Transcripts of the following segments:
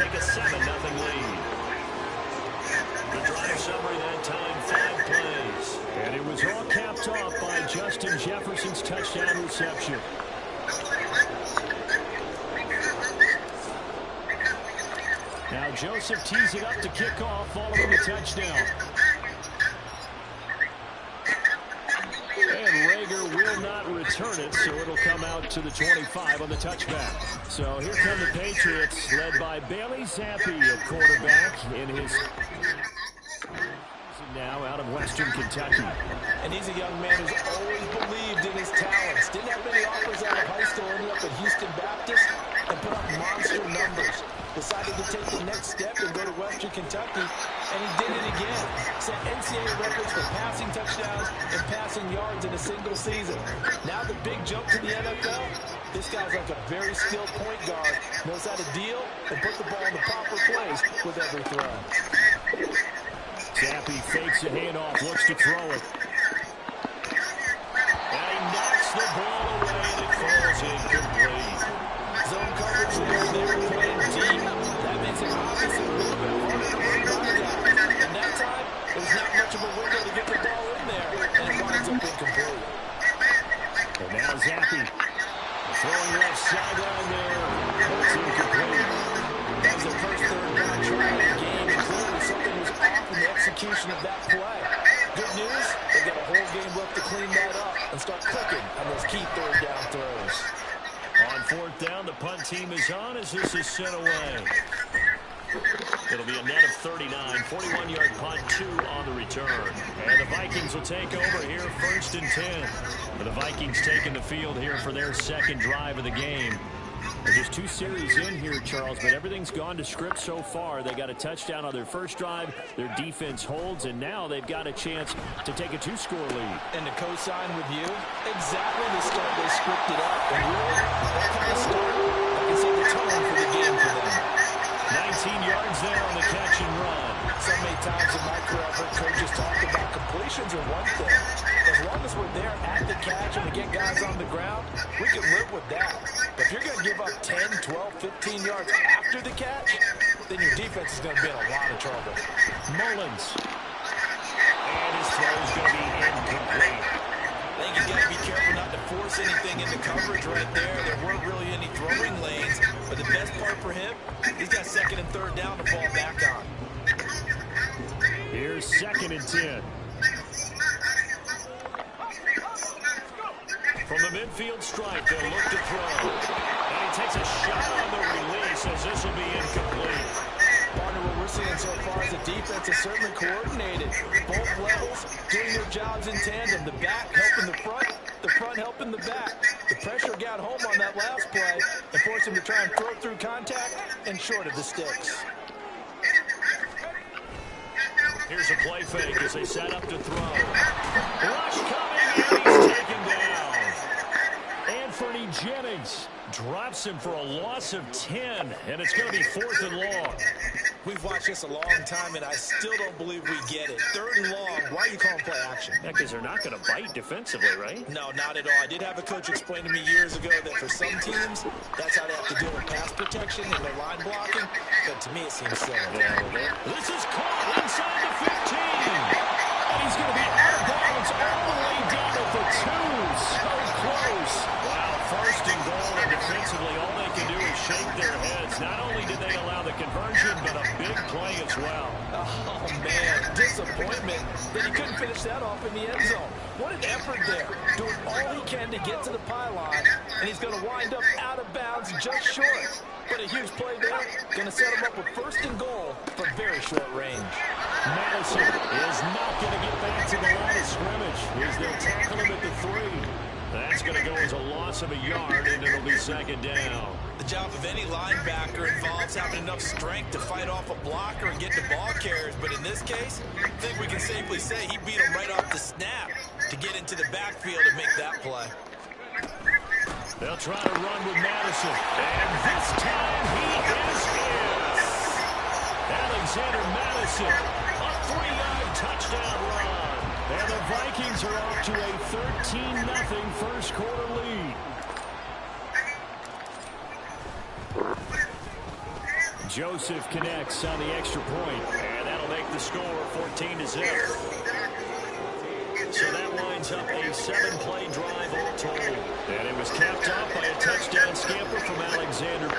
take a 7-0 lead. The drive summary that time, 5 plays. And it was all capped off by Justin Jefferson's touchdown reception. Now Joseph tees it up to kick off, following the touchdown. And Rager will not return it, so it'll come out to the 25 on the touchback. So here come the Patriots, led by Bailey Zappi at quarterback in his now out of Western Kentucky. And he's a young man who's always believed in his talents. Didn't have many offers out of high school, ended up at Houston Baptist and put up monster numbers. Decided to take the next step and go to Western Kentucky, and he did it again. Set NCAA records for passing touchdowns and passing yards in a single season. Now the big jump to the NFL. This guy's like a very skilled point guard. Knows how to deal and put the ball in the proper place with every throw. Zappi fakes a handoff, looks to throw it. And he knocks the ball away, and it falls incomplete. Zone coverage there, they were playing deep. That makes it obviously a little bit harder to run by guys. And that time, there's not much of a window to get the ball in there, and it winds up incomplete. And now Zappi throwing left sideline there. That's incomplete. That was the first third down try of the game, and clearly something was off in the execution of that play. Good news, they've got a whole game left to clean that up and start clicking on those key third down throws. On fourth down, the punt team is on as this is sent away. It'll be a net of 39, 41-yard punt, 2 on the return. And the Vikings will take over here, 1st and 10. And the Vikings taking the field here for their second drive of the game. They're just 2 series in here, Charles, but everything's gone to script so far. They got a touchdown on their first drive. Their defense holds, and now they've got a chance to take a 2-score lead. And to co-sign with you, exactly the start they scripted up. And really, that kind of start, like I said, the tone for the game for them. 19 yards there on the catch and run. So many times in my career, I've heard coaches talk about completions are one thing. As long as we're there at the catch and we get guys on the ground, we can live with that. But if you're going to give up 10, 12, 15 yards after the catch, then your defense is going to be in a lot of trouble. Mullins. And his throw is going to be incomplete. I think he's got to be careful not to force anything into coverage right there. There weren't really any throwing lanes. But the best part for him, he's got 2nd and 3rd down to fall back on. Here's 2nd and 10. From the midfield stripe, they'll look to throw. And he takes a shot on the release as this will be incomplete. Partner, what we're seeing so far is the defense is certainly coordinated. Both levels doing their jobs in tandem. The back helping the front helping the back. The pressure got home on that last play and forced him to try and throw through contact and short of the sticks. Here's a play fake as they set up to throw. Rush coming, and he's taken down. Anthony Jennings drops him for a loss of 10, and it's going to be 4th and long. We've watched this a long time, and I still don't believe we get it. 3rd and long, why are you calling play action? Yeah, because they're not going to bite defensively, right? No, not at all. I did have a coach explain to me years ago that for some teams, that's how they have to deal with pass protection and their line blocking. But to me, it seems silly. Yeah, this is caught inside the 15. And he's going to be out of bounds all the way down at the 2. So close. Wow, 1st and goal, and defensively, all they can do is shake their heads. Not only did they allow the conversion, but a big play as well. Oh, man, disappointment that he couldn't finish that off in the end zone. What an effort there, doing all he can to get to the pylon, and he's going to wind up out of bounds just short. But a huge play there, going to set him up with 1st and goal from very short range. Madison is not going to get back to the line of scrimmage as they'll tackle him at the 3. That's going to go as a loss of a yard, and it'll be 2nd down. The job of any linebacker involves having enough strength to fight off a blocker and get the ball carriers. But in this case, I think we can safely say he beat him right off the snap to get into the backfield and make that play. They'll try to run with Madison. And this time he is in. Alexander Madison, a 3-yard touchdown run. And the Vikings are off to a 13-0 first quarter lead. Joseph connects on the extra point, and that'll make the score 14-0. So that winds up a 7-play drive all told. And it was capped off by a touchdown scamper from Alexander.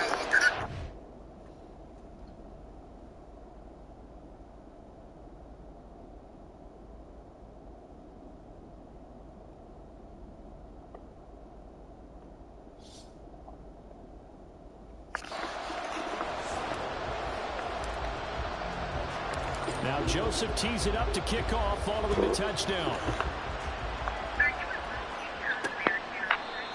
Now Joseph tees it up to kick off following the touchdown.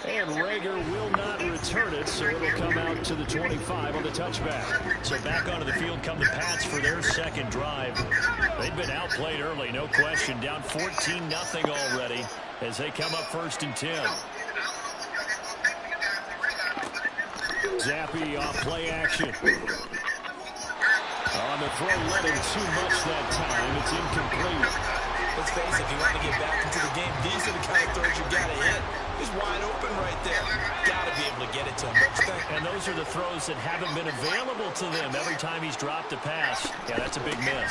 And Rager will not return it, so it'll come out to the 25 on the touchback. So back onto the field come the Pats for their second drive. They've been outplayed early, no question. Down 14-0 already as they come up 1st and 10. Zappi off play action. On the throw, led him too much that time. It's incomplete. Let's face it, if you want to get back into the game, these are the kind of throws you got to hit. He's wide open right there. Got to be able to get it to him. And those are the throws that haven't been available to them every time he's dropped a pass. Yeah, that's a big miss.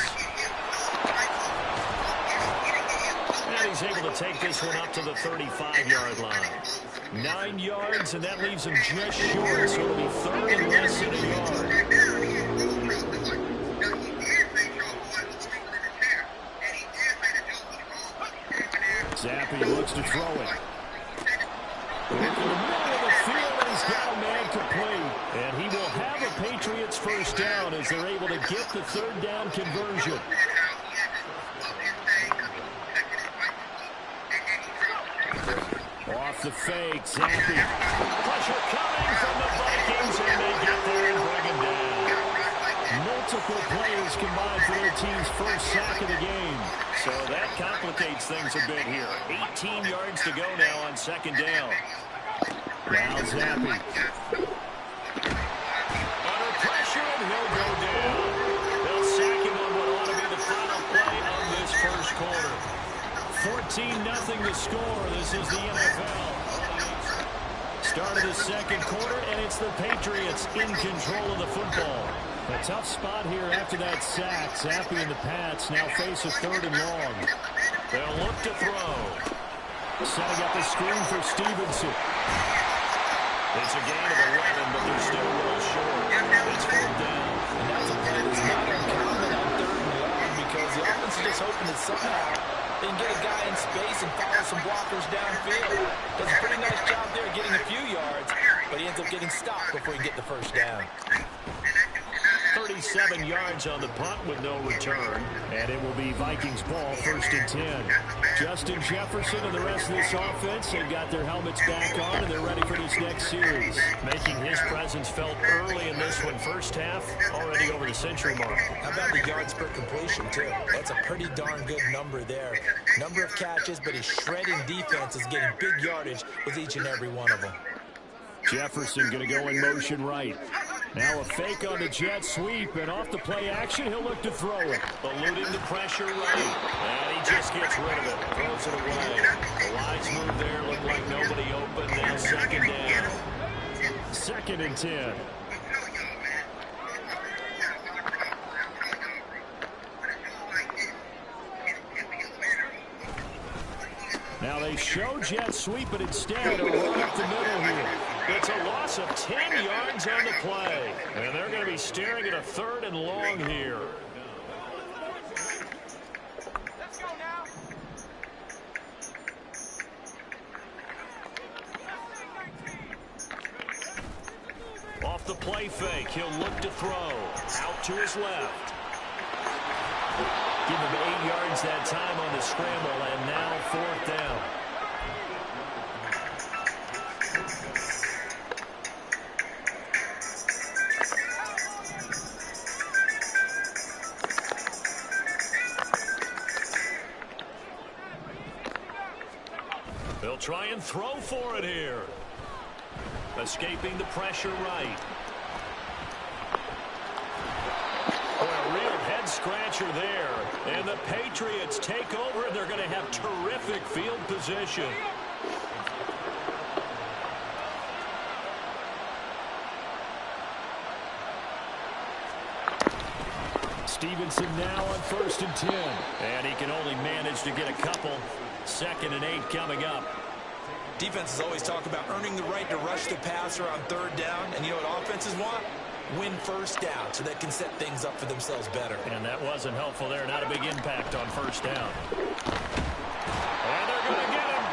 And he's able to take this one up to the 35-yard line. 9 yards, and that leaves him just short, so it'll be 3rd and less than a yard. Zappi looks to throw it. Into the middle of the field, and he's got a man complete. And he will have a Patriots first down as they're able to get the 3rd down conversion. Off the fake, Zappi. Pressure coming from the Vikings, and they get there and bring him down. Multiple players combined for their team's first sack of the game. So that complicates things a bit here. 18 yards to go now on 2nd down. Now Zappi. Under pressure, and he'll go down. They'll sack him on what ought to be the final play of this first quarter. 14-0 the score. This is the NFL. Start of the 2nd quarter, and it's the Patriots in control of the football. A tough spot here after that sack. Zappi and the Pats now face a 3rd and long. They'll look to throw. Setting up a screen for Stevenson. It's a gain of 11, but they're still well short. It's 4th down. And that's a play that's not uncommon on 3rd and long because the offense is just hoping that somehow they can get a guy in space and follow some blockers downfield. Does a pretty nice job there getting a few yards, but he ends up getting stopped before he get the first down. 37 yards on the punt with no return. And it will be Vikings ball, 1st and 10. Justin Jefferson and the rest of this offense, they've got their helmets back on, and they're ready for this next series. Making his presence felt early in this one. First half, already over the century mark. How about the yards per completion, too? That's a pretty darn good number there. Number of catches, but his shredding defense is getting big yardage with each and every one of them. Jefferson going to go in motion right. Now a fake on the jet sweep, and off the play action, he'll look to throw it. Eluding the pressure right, and he just gets rid of it, throws it away. The lines move there, look like nobody open, now 2nd down. 2nd and 10. Now they show jet sweep, but instead a run up the middle here. It's a loss of 10 yards on the play. And they're going to be staring at a 3rd and long here. Let's go now. Off the play fake, he'll look to throw. Out to his left. Give him 8 yards that time on the scramble, and now 4th down. They'll try and throw for it here. Escaping the pressure right. A real head-scratcher there. And the Patriots take over, and they're going to have terrific field position. Stevenson now on 1st and 10. And he can only manage to get a couple. 2nd and 8 coming up. Defenses always talk about earning the right to rush the passer on 3rd down. And you know what offenses want? Win 1st down so they can set things up for themselves better. And that wasn't helpful there. Not a big impact on 1st down. And they're going to get him.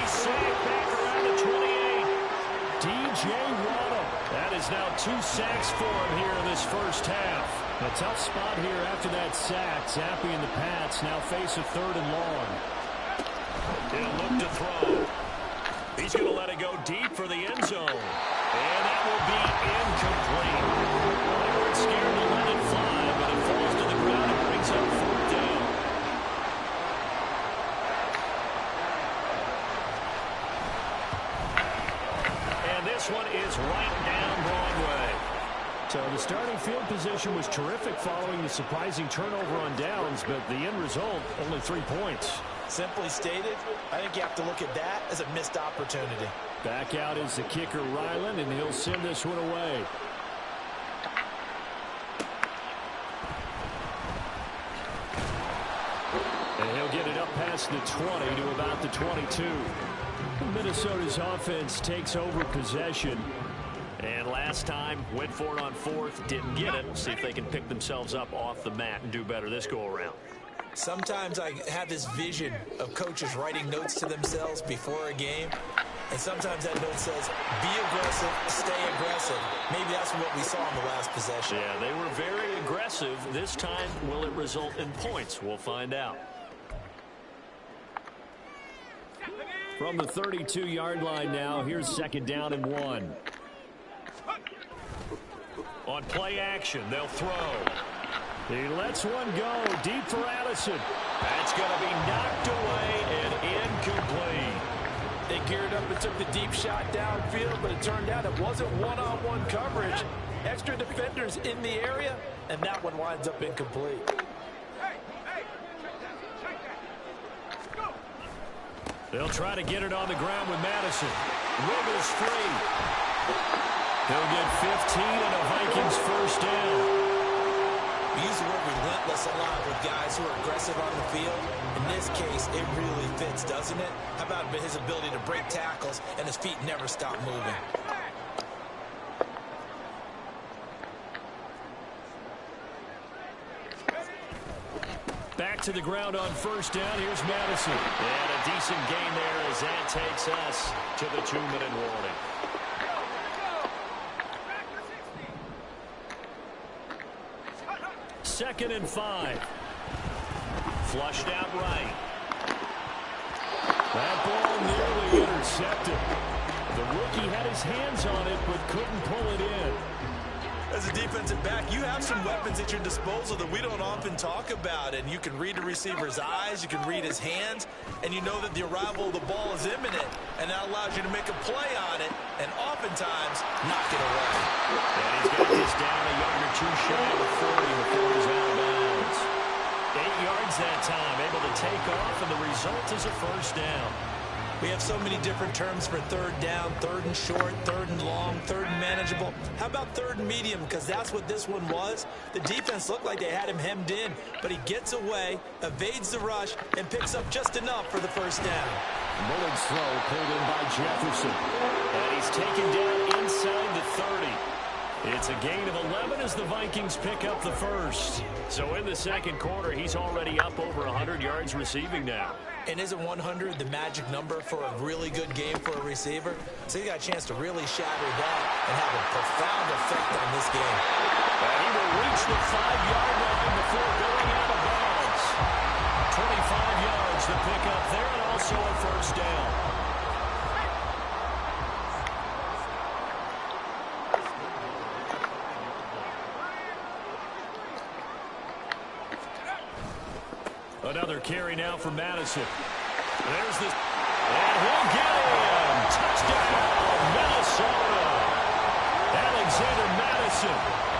He's sacked back around the 28. D.J. Waddle. That is now 2 sacks for him here in this 1st half. A tough spot here after that sack. Zappe and the Pats now face a 3rd and long. He'll look to throw. He's going to let it go deep for the end zone. And that will be incomplete. Well, they weren't scared to let it fly, but it falls to the ground and brings up 4th down. And this one is right down Broadway. So the starting field position was terrific following the surprising turnover on downs, but the end result, only 3 points. Simply stated, I think you have to look at that as a missed opportunity. Back out is the kicker, Ryland, and he'll send this one away. And he'll get it up past the 20 to about the 22. Minnesota's offense takes over possession. And last time, went for it on 4th, didn't get it. See if they can pick themselves up off the mat and do better this go-around. Sometimes I have this vision of coaches writing notes to themselves before a game. And sometimes that note says, be aggressive, stay aggressive. Maybe that's what we saw in the last possession. Yeah, they were very aggressive. This time, will it result in points? We'll find out. From the 32-yard line now, here's 2nd down and 1. On play action, they'll throw. He lets one go deep for Addison. That's going to be knocked away and incomplete. They geared up and took the deep shot downfield, but it turned out it wasn't one-on-one coverage. Extra defenders in the area, and that one winds up incomplete. They'll try to get it on the ground with Madison. Wiggles free. He'll get 15 and a Vikings 1st down. We use the word relentless a lot with guys who are aggressive on the field. In this case, it really fits, doesn't it? How about his ability to break tackles and his feet never stop moving? Back to the ground on 1st down. Here's Madison. And a decent gain there as that takes us to the 2-minute warning. Second and 5. Flushed out right. That ball nearly intercepted. The rookie had his hands on it but couldn't pull it in. As a defensive back, you have some weapons at your disposal that we don't often talk about. And you can read the receiver's eyes, you can read his hands, and you know that the arrival of the ball is imminent. And that allows you to make a play on it and oftentimes knock it away. And he's got this down a yard or 2 shy of the 40 before he's out of bounds. 8 yards that time, able to take off, and the result is a 1st down. We have so many different terms for 3rd down, 3rd and short, 3rd and long, 3rd and manageable. How about 3rd and medium? Because that's what this one was. The defense looked like they had him hemmed in, but he gets away, evades the rush, and picks up just enough for the 1st down. Mullen's throw pulled in by Jefferson. And he's taken down inside the 30. It's a gain of 11 as the Vikings pick up the 1st. So in the 2nd quarter, he's already up over 100 yards receiving now. And isn't 100 the magic number for a really good game for a receiver? So he got a chance to really shatter that and have a profound effect on this game. And he will reach the 5-yard line before going out of bounds. 25 yards to pick up there, and also a 1st down. Another carry now for Madison. There's the... And he'll get him! Touchdown, Minnesota! Alexander Madison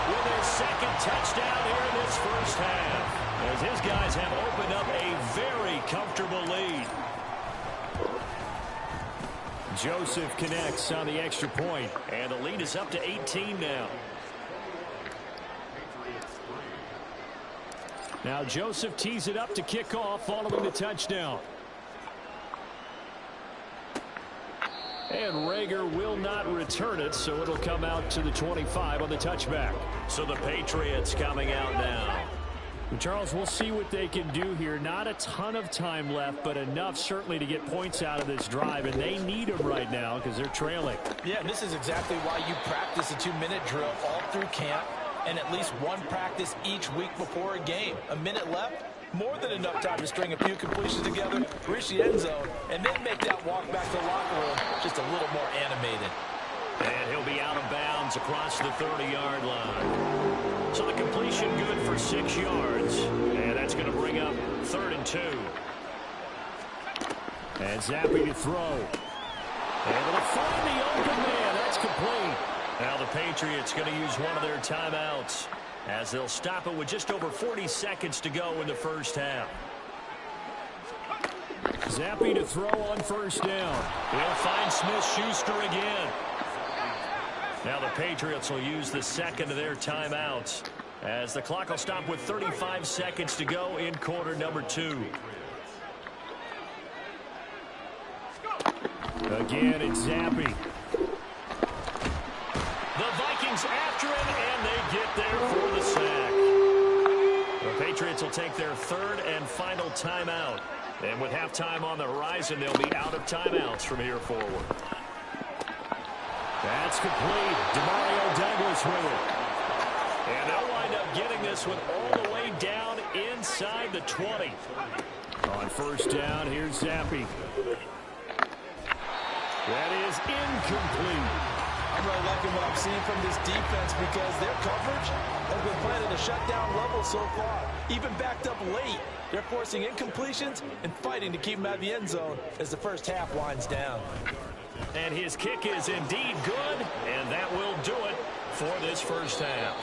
with his 2nd touchdown here in this 1st half. As his guys have opened up a very comfortable lead. Joseph connects on the extra point, and the lead is up to 18 now. Now Joseph tees it up to kick off following the touchdown. And Rager will not return it, so it'll come out to the 25 on the touchback. So the Patriots coming out now. Charles, we'll see what they can do here. Not a ton of time left, but enough certainly to get points out of this drive, and they need them right now because they're trailing. Yeah, and this is exactly why you practice a 2-minute drill all through camp and at least one practice each week before a game. A minute left, more than enough time to string a few completions together, reach the end zone, and then make that walk back to the locker room just a little more animated. And he'll be out of bounds across the 30-yard line. So the completion good for 6 yards. And that's going to bring up 3rd and 2. And Zappi to throw. Able to find the open man. That's complete. Now the Patriots going to use one of their timeouts as they'll stop it with just over 40 seconds to go in the first half. Zappi to throw on 1st down. He'll find Smith-Schuster again. Now the Patriots will use the second of their timeouts as the clock will stop with 35 seconds to go in quarter number 2. Again, it's Zappi. The Vikings after him, and they get there for the sack. The Patriots will take their 3rd and final timeout. And with halftime on the horizon, they'll be out of timeouts from here forward. That's complete. Demario Douglas with it. And they'll wind up getting this one all the way down inside the 20. On 1st down, here's Zappi. That is incomplete. I'm really liking what I'm seeing from this defense because their coverage has been playing at a shutdown level so far. Even backed up late, they're forcing incompletions and fighting to keep them out of the end zone as the first half winds down. And his kick is indeed good, and that will do it for this first half.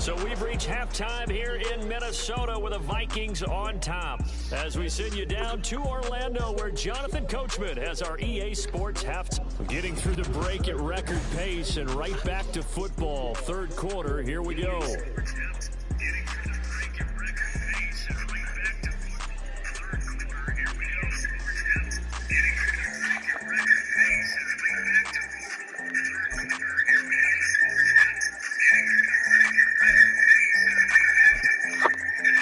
So we've reached halftime here in Minnesota with the Vikings on top. As we send you down to Orlando where Jonathan Coachman has our EA Sports halftime. Getting through the break at record pace and right back to football. 3rd quarter, here we go.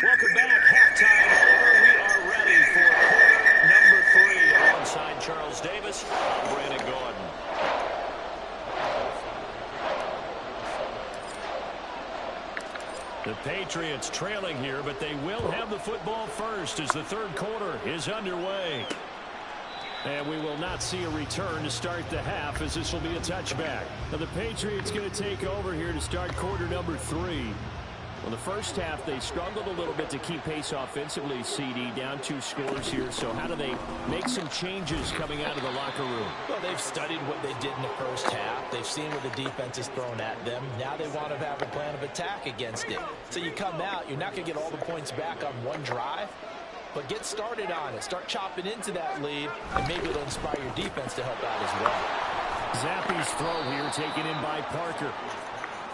Welcome back. Halftime over. We are ready for quarter number 3. Alongside Charles Davis, I'm Brandon Gordon. The Patriots trailing here, but they will have the football first as the 3rd quarter is underway. And we will not see a return to start the half as this will be a touchback. Now the Patriots going to take over here to start quarter number 3. Well, the first half, they struggled a little bit to keep pace offensively, CD, down 2 scores here. So how do they make some changes coming out of the locker room? Well, they've studied what they did in the first half. They've seen what the defense is thrown at them. Now they want to have a plan of attack against it. So you come out, you're not going to get all the points back on one drive, but get started on it. Start chopping into that lead, and maybe it'll inspire your defense to help out as well. Zappi's throw here taken in by Parker.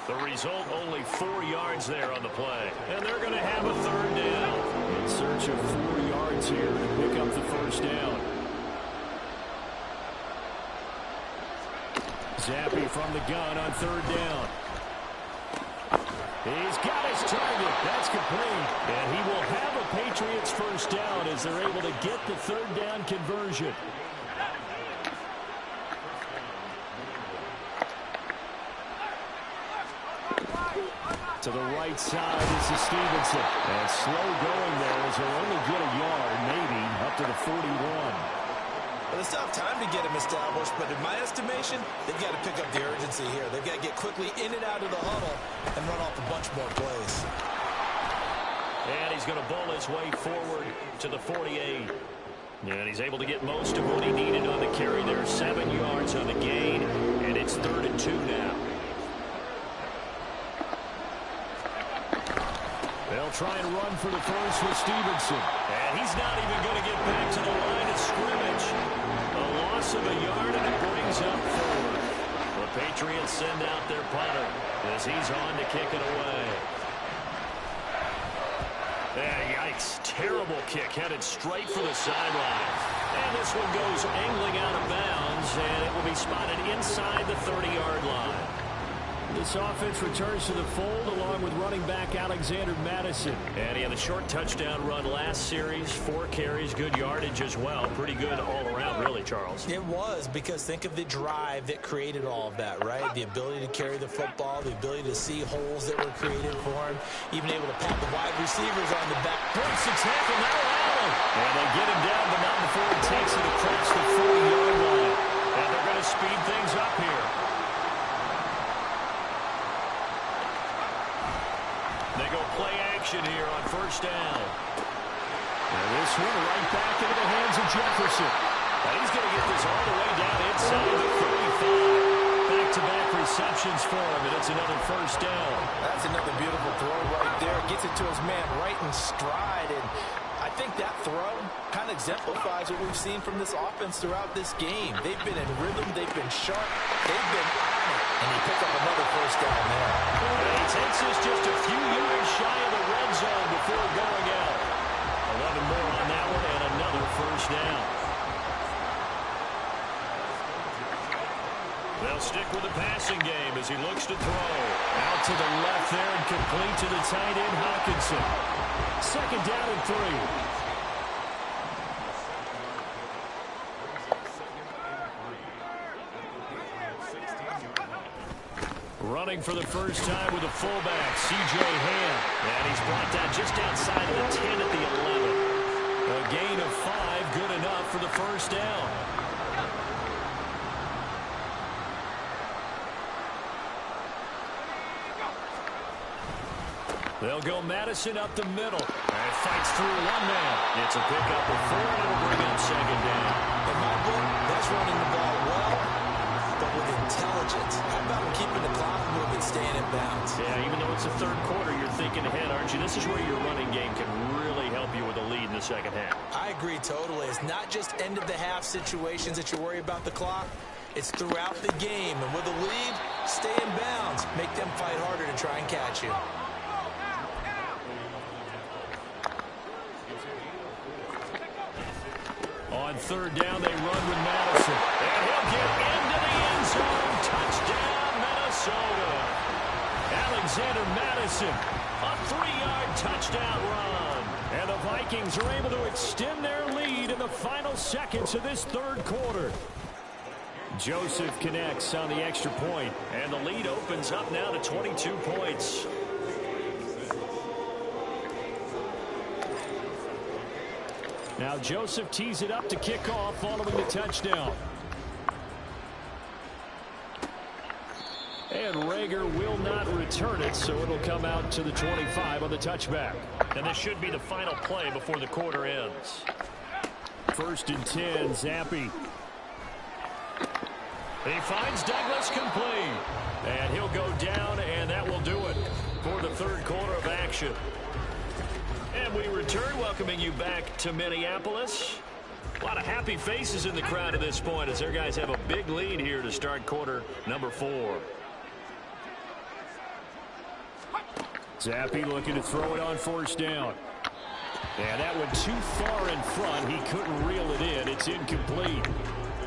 The result, only 4 yards there on the play. And they're going to have a 3rd down. In search of 4 yards here to pick up the 1st down. Zappi from the gun on 3rd down. He's got his target. That's complete. And he will have a Patriots 1st down as they're able to get the 3rd down conversion. To the right side, this is Stevenson. And slow going there as he'll only get a yard, maybe, up to the 41. Well, it's not time to get him established, but in my estimation, they've got to pick up the urgency here. They've got to get quickly in and out of the huddle and run off a bunch more plays. And he's going to bowl his way forward to the 48. And he's able to get most of what he needed on the carry there. 7 yards on the gain, and it's 3rd and 2 now. They'll try and run for the first with Stevenson. And he's not even going to get back to the line of scrimmage. A loss of a yard, and it brings up 4. The Patriots send out their punter as he's on to kick it away. That's terrible kick headed straight for the sideline. And this one goes angling out of bounds, and it will be spotted inside the 30-yard line. This offense returns to the fold along with running back Alexander Madison. And he had a short touchdown run last series, 4 carries, good yardage as well. Pretty good all around, really, Charles. It was, because think of the drive that created all of that, right? The ability to carry the football, the ability to see holes that were created for him, even able to pat the wide receivers on the back. Breaks the tackle, now Allen. And they get him down, but not before he takes it across the 40-yard line. And they're going to speed things up here. They go play action here on first down. And this one right back into the hands of Jefferson. And he's going to get this all the way down inside the 35. Back-to-back receptions for him, and it's another first down. That's another beautiful throw right there. Gets it to his man right in stride. And I think that throw kind of exemplifies what we've seen from this offense throughout this game. They've been in rhythm. They've been sharp. They've been on it. And he picked up another first down there. And he takes this just a few yards shy of the red zone before going out. 11 more on that one, and another first down. They'll stick with the passing game as he looks to throw. Out to the left there and complete to the tight end, Hawkinson. Second down and 3. Running for the first time with a fullback, C.J. Ham. And he's brought down just outside of the 10 at the 11. A gain of 5, good enough for the first down. They'll go Madison up the middle. And fights through one man. It's a pickup of 4, and it'll bring up second down. In my book, that's running the ball well, but with intelligence. How about him keeping the clock moving, staying in bounds? Yeah, even though it's the third quarter, you're thinking ahead, aren't you? This is where your running game can really help you with a lead in the second half. I agree totally. It's not just end-of-the-half situations that you worry about the clock. It's throughout the game. And with a lead, stay in bounds. Make them fight harder to try and catch you. On third down, they run with Madison. And he'll get into the end zone. Touchdown, Minnesota. Alexander Madison, a 3-yard touchdown run. And the Vikings are able to extend their lead in the final seconds of this third quarter. Joseph connects on the extra point, and the lead opens up now to 22 points. Now Joseph tees it up to kick off following the touchdown. And Rager will not return it, so it'll come out to the 25 on the touchback. And this should be the final play before the quarter ends. First and 10, Zappi. He finds Douglas complete. And he'll go down, and that will do it for the third quarter of action. And we return, welcoming you back to Minneapolis. A lot of happy faces in the crowd at this point as their guys have a big lead here to start quarter number 4. Zappi looking to throw it on first down. And that went too far in front. He couldn't reel it in. It's incomplete.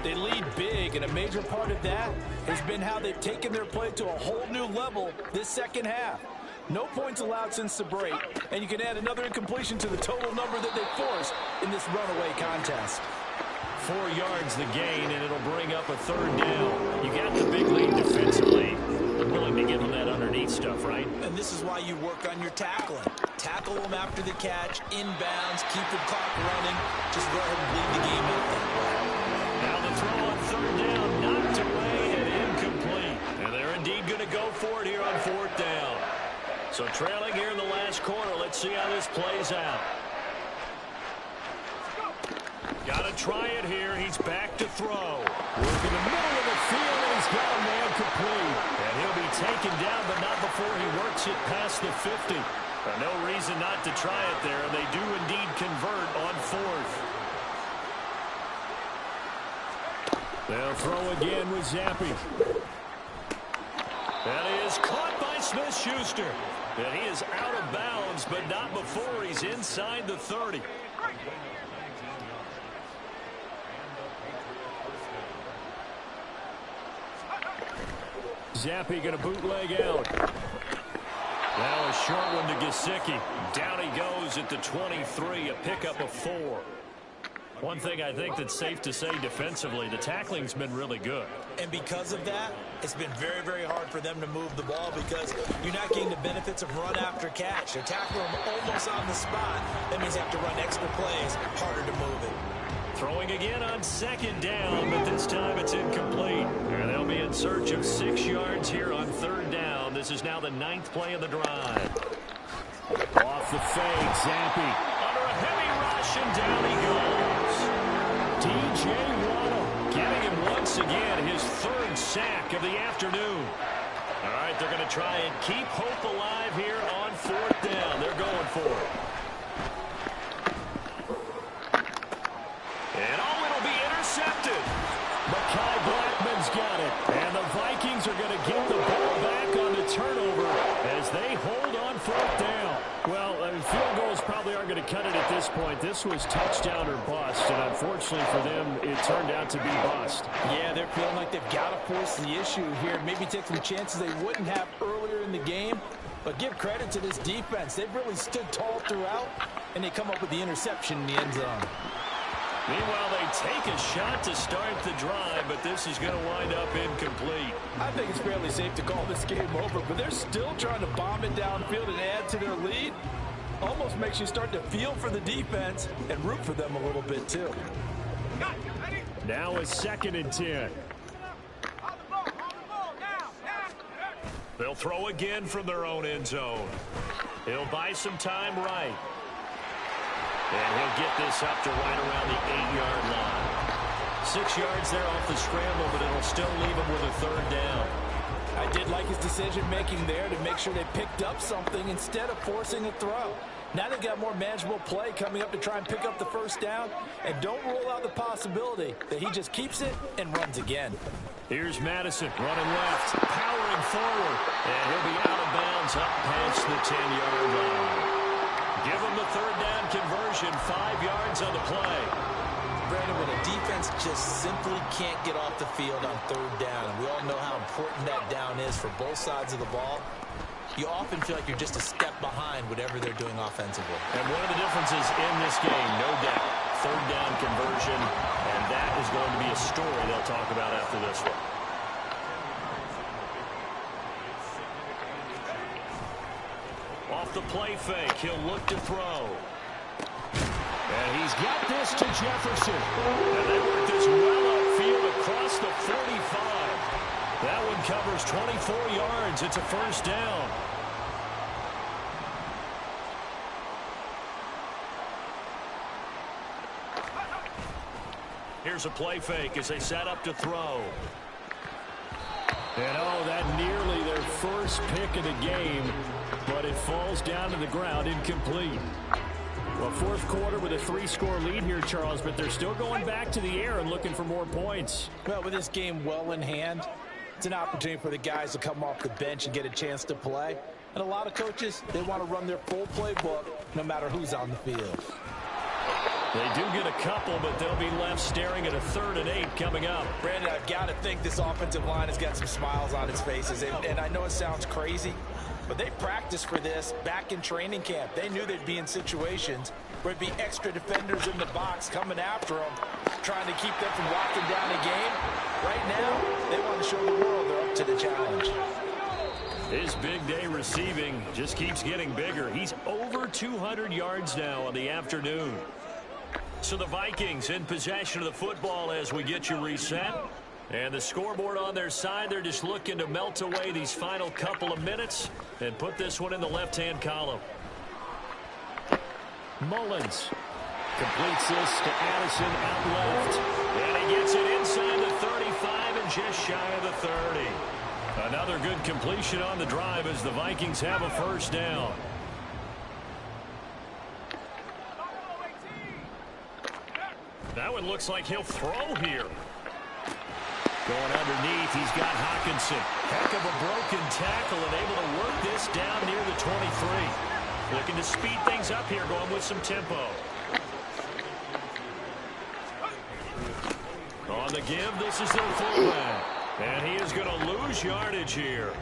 They lead big, and a major part of that has been how they've taken their play to a whole new level this second half. No points allowed since the break, and you can add another incompletion to the total number that they forced in this runaway contest. 4 yards the gain, and it'll bring up a third down. You got the big lead defensively. Willing to give them that underneath stuff, right? And this is why you work on your tackling. Tackle them after the catch, inbounds, keep the clock running. Just go ahead and bleed the game out that way. Now the throw on third down, knocked away and incomplete. And they're indeed going to go for it here on fourth down. So trailing here in the last quarter. Let's see how this plays out. Got to try it here. He's back to throw. Work in the middle of the field, and he's got a man complete. And he'll be taken down, but not before he works it past the 50. No reason not to try it there, and they do indeed convert on fourth. They'll throw again with Zappi. That is caught by Smith-Schuster. And he is out of bounds, but not before he's inside the 30. Zappi going to bootleg out. Now a short one to Gesicki. Down he goes at the 23, a pickup of 4. One thing I think that's safe to say defensively, the tackling's been really good. And because of that, it's been very, very hard for them to move the ball because you're not getting the benefits of run after catch. They're tackling them almost on the spot. That means you have to run extra plays, harder to move it. Throwing again on second down, but this time it's incomplete. And they'll be in search of 6 yards here on third down. This is now the 9th play of the drive. Off the fake, Zappi. Under a heavy rush, and down he goes. T.J. Waddle getting him once again his 3rd sack of the afternoon. All right, they're going to try and keep hope alive here on 4th down. They're going for it. And it'll be intercepted. Mekhi Blackman's got it. And the Vikings are going to get the ball back on the turnover as they hold on 4th down. Well, field goals probably aren't going to cut it at this point. This was touchdown or bust, and unfortunately for them, it turned out to be bust. Yeah, they're feeling like they've got to force the issue here. Maybe take some chances they wouldn't have earlier in the game. But give credit to this defense. They've really stood tall throughout, and they come up with the interception in the end zone. Meanwhile, they take a shot to start the drive, but this is going to wind up incomplete. I think it's fairly safe to call this game over, but they're still trying to bomb it downfield and add to their lead. Almost makes you start to feel for the defense and root for them a little bit, too. Now a 2nd and 10. They'll throw again from their own end zone. He'll buy some time right. And he'll get this up to right around the 8-yard line. 6 yards there off the scramble, but it'll still leave him with a 3rd down. I did like his decision-making there to make sure they picked up something instead of forcing a throw. Now they've got more manageable play coming up to try and pick up the 1st down. And don't rule out the possibility that he just keeps it and runs again. Here's Madison running left, powering forward. And he'll be out of bounds up past the 10-yard line. Give him the 3rd down conversion, 5 yards on the play. Brandon, when a defense just simply can't get off the field on 3rd down, and we all know how important that down is for both sides of the ball, you often feel like you're just a step behind whatever they're doing offensively. And one of the differences in this game, no doubt, 3rd down conversion, and that is going to be a story they'll talk about after this one. Off the play fake, he'll look to throw. And he's got this to Jefferson. And they work this well upfield across the 45. That one covers 24 yards. It's a 1st down. Here's a play fake as they set up to throw. And that nearly their first pick of the game, but it falls down to the ground incomplete. Well, 4th quarter with a 3-score lead here, Charles, but they're still going back to the air and looking for more points. Well, with this game well in hand, it's an opportunity for the guys to come off the bench and get a chance to play. And a lot of coaches, they want to run their full playbook no matter who's on the field. They do get a couple, but they'll be left staring at a 3rd and 8 coming up. Brandon, I've got to think this offensive line has got some smiles on its faces. And I know it sounds crazy, but they practiced for this back in training camp. They knew they'd be in situations where it'd be extra defenders in the box coming after them, trying to keep them from locking down a game. Right now, they want to show the world they're up to the challenge. His big day receiving just keeps getting bigger. He's over 200 yards now on the afternoon. So the Vikings in possession of the football as we get you reset. And the scoreboard on their side, they're just looking to melt away these final couple of minutes and put this one in the left-hand column. Mullins completes this to Addison out left. And he gets it inside the 35 and just shy of the 30. Another good completion on the drive as the Vikings have a 1st down. That one looks like he'll throw here. Going underneath, he's got Hawkinson. Heck of a broken tackle and able to work this down near the 23. Looking to speed things up here, going with some tempo. On the give, this is their fullback. And he is going to lose yardage here.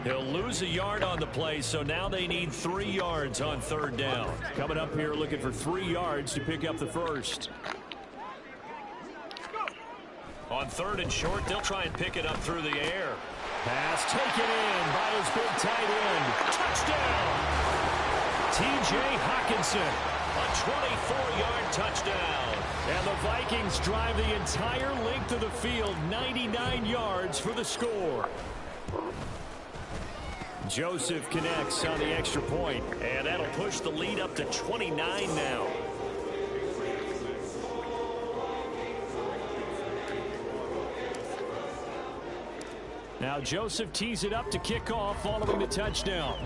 He'll lose a yard on the play, so now they need 3 yards on third down. Coming up here looking for 3 yards to pick up the first. On third and short, they'll try and pick it up through the air. Pass taken in by his big tight end. Touchdown! T.J. Hawkinson, a 24-yard touchdown. And the Vikings drive the entire length of the field, 99 yards for the score. Joseph connects on the extra point, and that'll push the lead up to 29 now. Now Joseph tees it up to kick off following the touchdown.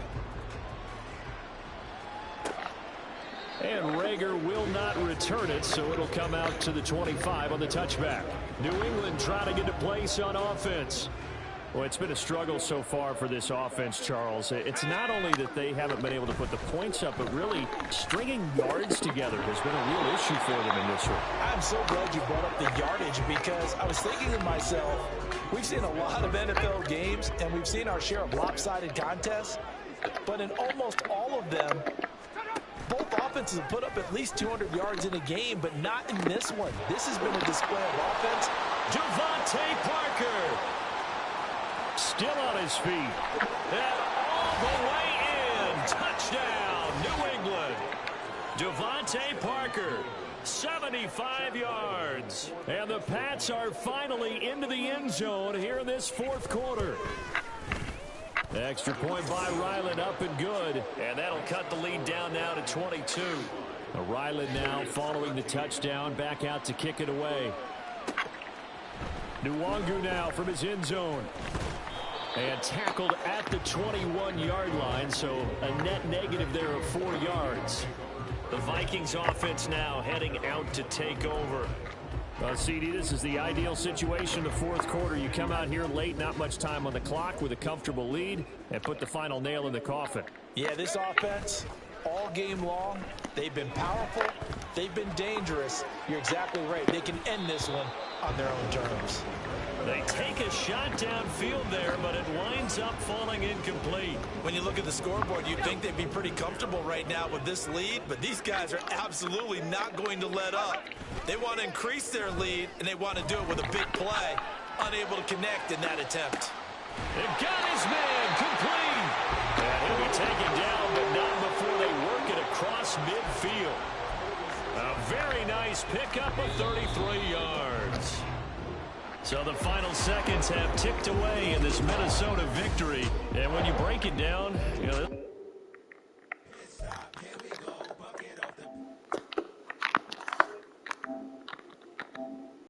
And Rager will not return it, so it'll come out to the 25 on the touchback. New England trying to get a place on offense. Well, it's been a struggle so far for this offense, Charles. It's not only that they haven't been able to put the points up, but really stringing yards together has been a real issue for them in this one. I'm so glad you brought up the yardage because I was thinking to myself, we've seen a lot of NFL games, and we've seen our share of lopsided contests, but in almost all of them, both offenses have put up at least 200 yards in a game, but not in this one. This has been a display of offense. Devontae Parker. Still on his feet. And all the way in. Touchdown, New England. Devontae Parker, 75 yards. And the Pats are finally into the end zone here in this fourth quarter. Extra point by Ryland, up and good. And that'll cut the lead down now to 22. Ryland now following the touchdown, back out to kick it away. Nwangu now from his end zone. And tackled at the 21-yard line, so a net negative there of 4 yards. The Vikings offense now heading out to take over. Well, CD, this is the ideal situation in the fourth quarter. You come out here late, not much time on the clock, with a comfortable lead, and put the final nail in the coffin. Yeah, this offense, all game long, they've been powerful, they've been dangerous. You're exactly right. They can end this one on their own terms. They take a shot downfield there, but it winds up falling incomplete. When you look at the scoreboard, you'd think they'd be pretty comfortable right now with this lead, but these guys are absolutely not going to let up. They want to increase their lead, and they want to do it with a big play. Unable to connect in that attempt. They've got his man complete. And he'll be taken down, but not before they work it across midfield. A very nice pickup of 33 yards. So the final seconds have ticked away in this Minnesota victory. And when you break it down, you know,